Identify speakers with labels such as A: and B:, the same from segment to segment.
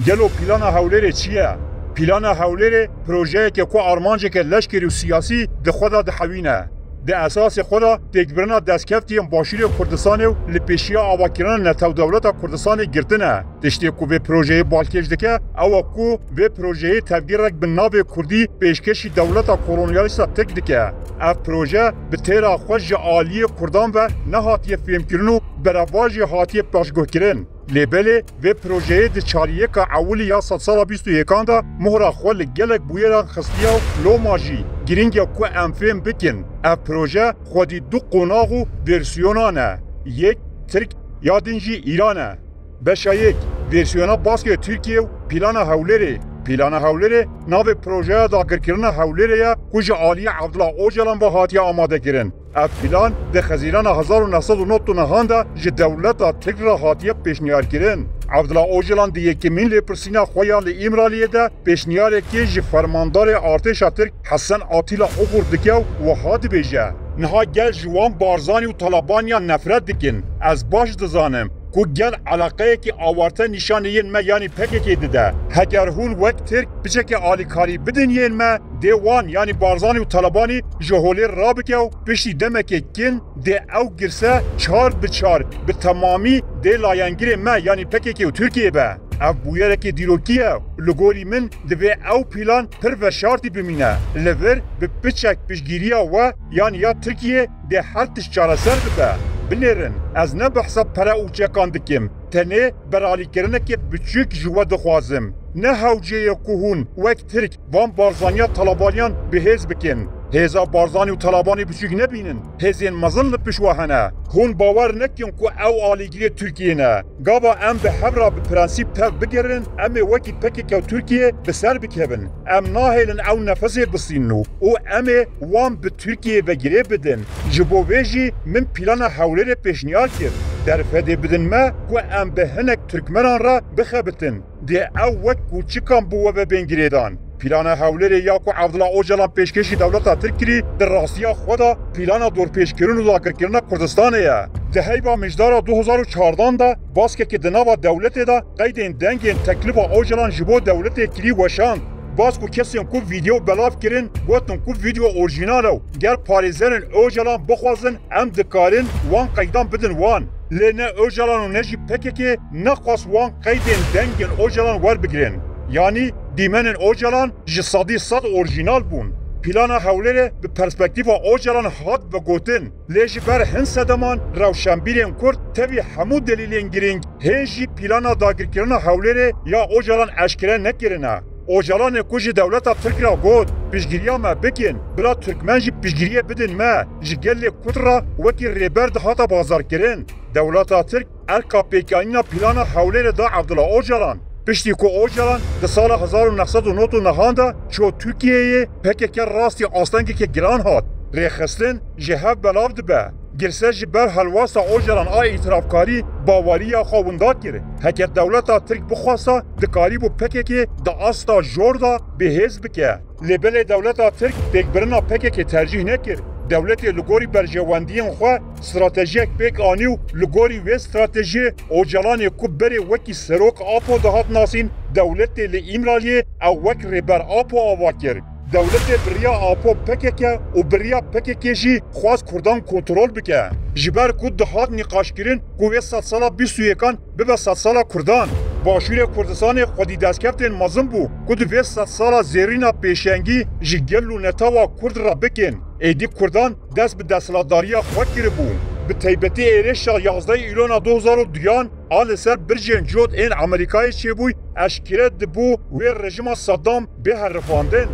A: گلو پیلانا هولره چیه؟ پیلانا هولره پروژه که کو آرمانجه که لشکری و سیاسی ده خدا ده حوینه. ده اساس خدا تکبرنا دستکفتی باشوری کردستان و لپیشیا آواکران نتو دولت کردستان گرتنه. تشتی کو به پروژه بالکش دکه او کو به پروژه تفگیرک به ناو کردی پیشکشی دولت کولونیالیستا تک دکه. اف پروژه به تیرا خوش عالی کردان و نهاتی فهم کرنو برواج هاتی پاشگاه کرن. لبله و پروژه د چاریه که اولی یا 100 سال 21 دا مهره خول گلک بویران خستیا لو ماجی گرینگ کو امفم بکن. اف پروژه خودی دو قناغو ورسیونانه. یک ترک یادنجی ایرانه. بشا یک ورسیونا باسک ترکیه و پیلان هولره. پیلان هولره ناو پروژه داگرکرن هولره یا کج عالی عبدالله اوجلان با هاتیه آماده کرن. اف پیلان ده خزیران 1909 نهانده جه دولتا تکر هاتیه پیشنیار کرن. عبدالله اوجلان ده یکمین لپرسینا خویان لی امرالیه ده پیشنیاره که جه فرماندار ارتش ترک حسن آتیلا اخوردکه و هات بیجه. نها گل جوان بارزانی و طالبانیا نفرت دکن. از باش دزانم کو گل علاقه کی آورته نشانه ین ما یعنی پکه کی دیده هگر هون وقت ترک بچه که آلیکاری بدن ین ما دیوان یعنی بارزانی و طالبانی جهولی رابکه و پشتی دمکه کن دی او گرسه 4 به 4 به تمامی دی لاینگیر ما یعنی پکه کی و ترکیه به اف بویره که دیروکیه لگوری من دوی او پیلان پر و شارتی بمینه لور به پچک پشگیریه و یعنی یا ترکیه دی حالتش چاره سر بده بلیرن از نه بحثا پرا او چکان دکیم تنه برالی کرنه که بچک جوا دخوازم نه هوجه کوهون وقت ترک وان بارزانیا طالبانیان بهز بکن هزا بارزانی و طالبانی بچک نبینن هزین مزل پشواهنه هون باور نکن کو او آلیگیری ترکیه نه گابا ام به حبرا به پرانسیب تف بگرن ام وکی پکی که ترکیه بسر بکبن ام ناهیلن او نفسه بسینو او ام وان به ترکیه و گیره بدن جبو ویجی من پیلان حوله پیشنیار کرد در فده بدن ما کو ام به هنک ترکمنان را بخبتن دی او وک کوچکان بو و بنگریدان پیلان حوله یا کو عبدالله اوجلان پیشکشی دولتا ترکی در راستیا خدا پیلان دور پیشکرون و لاگرکرنا کردستانه یا دهی با مجدار 2014 دا باسکه که دناوا دولت دا قیدین دنگین تکلیف اوجلان جبو دولت کلی وشان باز کو کسی کو ویدیو بلاف کرن گوتن کو ویدیو اورجینالو گر پاریزن اوجلان بخوازن ام دکارن وان قیدان بدن وان لنه اوجلان و نجی پکه نقص وان قیدین دنگین اوجلان ور بگیرن یعنی دیمنن اوجلان جسادی صد اورجینال بون پیلانا حوله به پرسپکتیف اوجلان هات و گوتن لیجی بر هن سدمان روشنبیرین کرد تبی همو دلیلین گیرینگ هنجی پیلانا داگرکرن حوله یا اوجلان اشکره نکرنه اوجلان کجی دولتا ترک را گود پیشگیریا ما بکن بلا ترکمن جی پیشگیریه بدن ما جی گل کد را وکی ریبر دهاتا بازار کرن دولتا ترک ارکا پیکانینا پیلانا حوله دا عبدالله اوجلان پشتی کو اوجلان در سال 1909 نهانده چو ترکیه پکه راستی آستنگی که گران هات ریخستن جهب بلاف دبه گرسه جبر حلواستا اوجلان آی اعترافکاری باوری یا خوابنداد گره هکر دولتا ترک بخواستا دکاری بو پکه که دا آستا جوردا به حزب که لبل دولتا ترک تکبرنا پکه که ترجیح نکر دولت لگوری برجواندین خواه استراتژیک پیک آنیو لگوری و استراتژی اوجلان کب بره وکی سروک آپو دهات ناسین دولت لی امرالیه او وک ریبر آپو آوا کرد دولت بریا آپو پکه و بریا پکه جی خواست کردان کنترل بکه جبر کد دهات نقاش کرن کوه 100 سالا 21 ببه 100 سالا کردان باشور کردستان خودی دستکفتن مازم بو کد و 100 سالا زیرینا پیشنگی جی گلو نتاوا کرد را بکن ایدی کردان دست به دستلاتداری خود گیره بو به تیبتی ایرش 11 ایلون 2002 آل سر برجن جود این امریکای چه بوی اشکره دبو و رژیم صدام به هرفاندن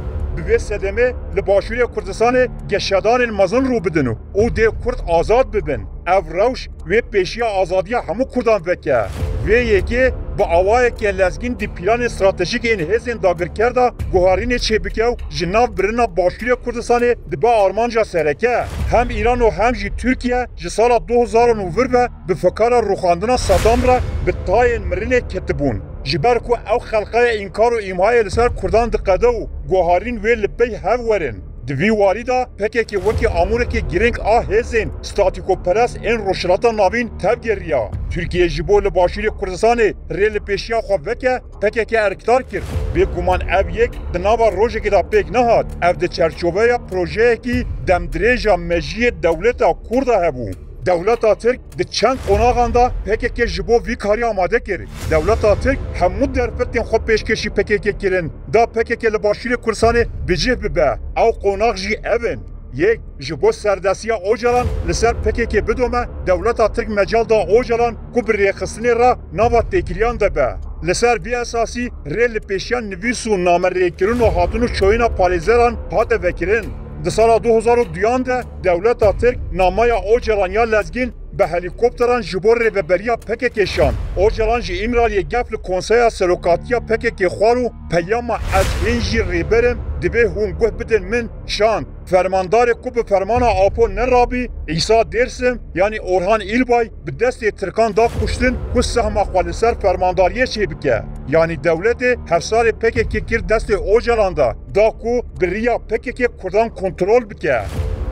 A: به صدمه لباشوری کردستان گشتان مزن رو بدنو او ده کرد آزاد ببن او روش و پیشی آزادی همو کردان وکه و یکی با آوای که لزگین دی پیلان استراتژیک این هزین داگر کرده گوهارین چه بکیو جناف برنا باشوری کردستان دی با آرمانجا سرکه هم ایران و هم جی ترکیه جی سال 2009 به فکر روخاندن صدام را به تاین مرینه کتبون جبر کو او خلقه انکار و ایمهای لسر کردان دقده و گوهارین و لبی هف ورن دوی واریدا پککی وکی آمورکی گرنگ هزین ستاتیکوپرست این روشلاتا ناوین تب گریا ترکیه جبو لباشوری کردستان ریل پیشیا خو وکه پککی ارکتار کرد به گمان او یک دناوا روژه که دا پیک نهاد او ده چرچوبه پروژه کی دمدریجا مجی دولتا کرده هبو دولتا ترک ده چند قناغاندا پککی جبو وی کاری آماده کرد دولتا ترک همو درفتین خو پیشکشی پککی کرن دا پککی لباشوری کردستان بجه ببه او قناغ جی اون یک جبو سردسیا اوجلان لسر پککی بدومه دولتا ترک مجال دا اوجلان کو بری خصنی را نوا تکریان ده به لسر وی اساسی ریل پیشیان نویسو نامره کرن و هاتونو چوینا پالیزران هات وکرن ده سال 2002 ده دولتا ترک نامایا اوجلان یا لزگین به هلیکوپتران جبور ریوبریا پککشان اوجلان جی امرالی گفل کنسیا سلوکاتیا پکک خوارو پیاما از هنجی ریبرم دبه هونگوه بدن من شان فرماندار کوب فرمانا آپو نرابی عیسی درسم یعنی اورهان ایلبای به دست ترکان دا کشتن که سهم خالصر فرمانداریه چه بکه یعنی دولت هفسار پکک کرد دست اوجلان دا کو بریا پکک کردان کنترل بکه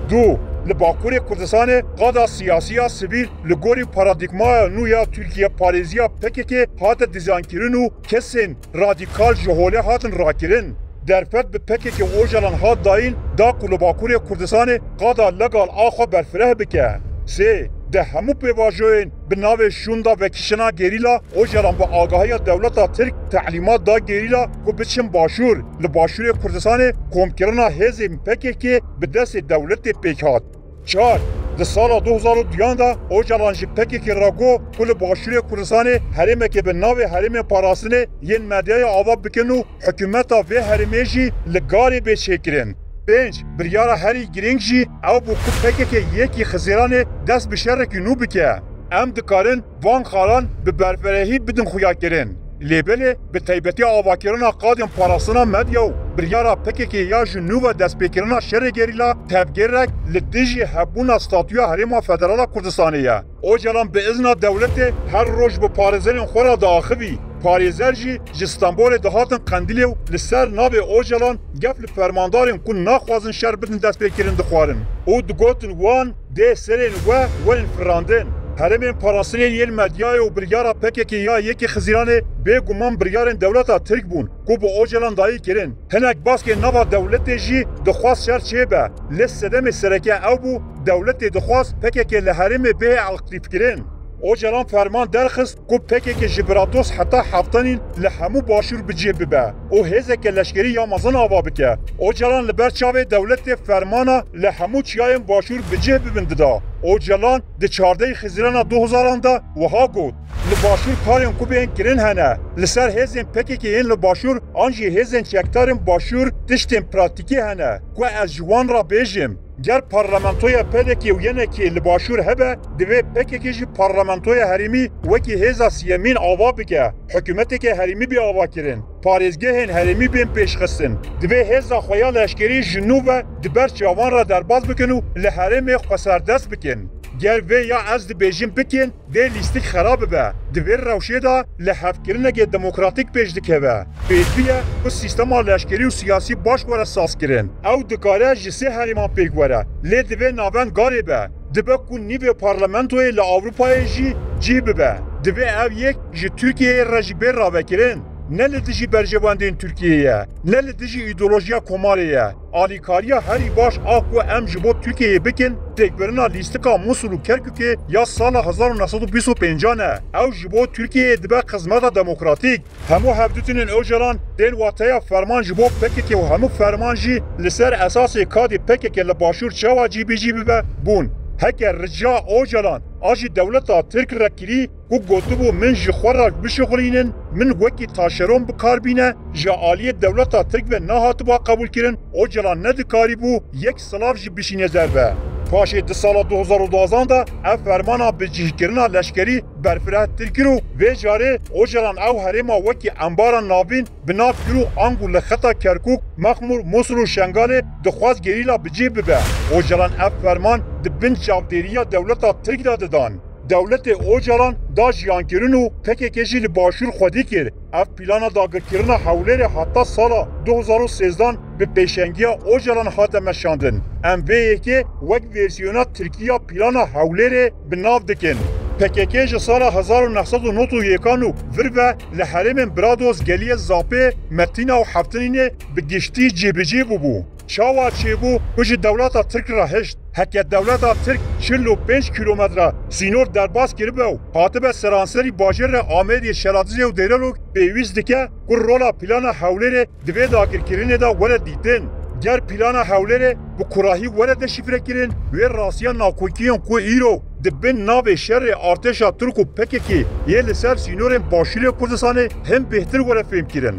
A: دو لباکوری کردستان قادا سیاسیا سیویل لگوری پارادیگما نویا ترکیه پاریزیا پکک هات دیزاین کرن و کسین رادیکال جهوله هاتن راکرن درفت به پکک اوجلان هات داین دا کلوباکوری کردستان قادا لگال آخوا برفره بکه سه ده همو پیواجوین به ناو شوندا و کشنا گریلا اوجلان با آگاهی دولتا ترک تعلیمات دا گریلا کو بچم باشور لباشور کردستان کومکرنا هزم پکک به دست دولت پیکات 4 ده سال 2002 دا اوجلان جی پکک راگو کل باشور کردستان حرمه که به ناو حرم پاراسنه ین مدیای آوا بکنو حکومتا و حرمه جی لگاری بچکرن 5 بریارا هری گرینگ جی او بو کو پکک یکی خزیران دست بشرکی نو بکه ام دکارن وان خالان به برفرهی بدن خویا کرن لیبل به تایبتی آواکرنا قادم پاراسنا مدیو بریارا پککی یا جنو و دست بکرنا شر گریلا تبگرک لدیجی هبونا ستاتویا حریم فدرالا کردستانیه او جلان به ازنا دولت هر روش به پارزرین خورا داخوی پاریزر جی استانبول دهاتن قندیلیو لسر ناب او جلان گفل فرماندارین کن ناخوازن شر بدن دست بکرن دخوارن او دگوتن وان ده سرین و ولن فراندن هرمین پاراسنی یل مدیای و بریارا پککی یا یکی خزیرانه به گمان بریارن دولتا ترک بون کو با اوجلان دایی کرن هنک باس که نوا دولت جی دخواست شر چه به لسدم سرکه او بو دولت دخواست پککی لحرم به عقلیف کرن اوجلان فرمان درخست کو پککی جبراتوس حتی هفتانین لحمو باشور بجیب ببه او هزک لشکری یا مزن آوا بکه اوجلان لبر چاوه دولت فرمانا لحمو چیایم باشور بجیب ببنده اوجلان ده 14 خزیران 2000 دا وها گود لباشور کارین کو بین کرن هنه لسر هزن پککی این لباشور آنجی هزن چکتارن باشور تشتین پراتیکی هنه کو از جوان را بیجم گر پارلمانتویا پلکی و ینکی لباشور هبه دوی پککی جی پارلمانتویا هریمی وکی هزا سیمین آوا بگه حکومتی که هریمی بی آوا کرن پارێزگehên herêmî bên pêşxistin. Divê hêza xweya leşkerî ji nû ve di ber çavan re derbas bikin û li herêmê xwe serdest bikin. Gel vê ya ez dibêjim bikin, vê lîstik xerab bibe. Di vê rewşê de li hevkirinekê demokratîk pêş dikeve. Pêdivî ye ku sîstema leşkerî û siyasî baş were sazkirin. Ew dikare ji sê herêman pêk were. Lê divê navend garê be. Dibe ku nîvê parlamentoyê li Avrupayê jî cih bibe. Divê ev yek ji Tirkiyeyê re jî bêr ravekirin. Ne li dijî berjewendên Tirkiyeyê, ne li dijî îdeolojiya Komarê ye. Alîkariya herî baş a ku em ji bo Tirkiyeyê bikin, têkbirina lîstika Musul û Kerkûkê ya sala 1925 ne. Ew ji bo Tirkiyeyê dibe xizmeta demokratîk. Hemû hevdûtinên Öcalan tên wateya ferman ji bo PKK û hemû ferman jî li ser esasê kadê PKK li başûr çawa cîbêjî bibe bûn. Heke rica Öcalan ajî dewleta Tirk re kirî ku gotibû min ji xwe re bişixulînin, min wekî taşeron bikarbîne, ji aliyê dewleta Tirk ve nehatiba qebûl kirin, Öcalan nedikarîbû yek silav jî bişîne zerbe. Paşê di sala 2012 da ev fermana bi cihkirina leşkerî berfirehtir kir û vê carê Öcalan ew herêma wekî embara navîn bi nav kir û ang û li xeta Kerkûk, Mexmûr, Musul û Şengalê dixwaz gerîla bicê bibe. Öcalan ev ferman di bin çavdêriya dewleta Tirk de didan. دولت اوجران دا جیانکرین و PKK جی li başur xwedî kir. Ev plana dagirkirina hewlêrê heta sala 2013 bi pêşengiya Ocalan hate meşandin. Em vê yekê wek versiyona Tirkiya plana hewlêrê bi nav dikin. PKK ji sala 1991 û vir ve li herêmên Brados geliye Zapê, Metina û Heftinînê bi giştî cêbicê bûbû. Çawa çêbû ku ji dewleta Tirk re hişt. Heke dewleta Tirk 45 kilometre sînor derbas kiribe û hatibe seranserî bajêr re Amêdiyê Şelatizê û Dêrelok pêwîst dike ku rola plana hewlêrê divê dagirkirinê de were dîtin. Ger plana hewlêrê bi kurahî were deşifrekirin wê rastiya nakokiyan ku îro di bin navê şerê artêşa Tirk û PKK yê li ser sînorên Başûrê Kurdistanê hin bêhtir were fêmkirin.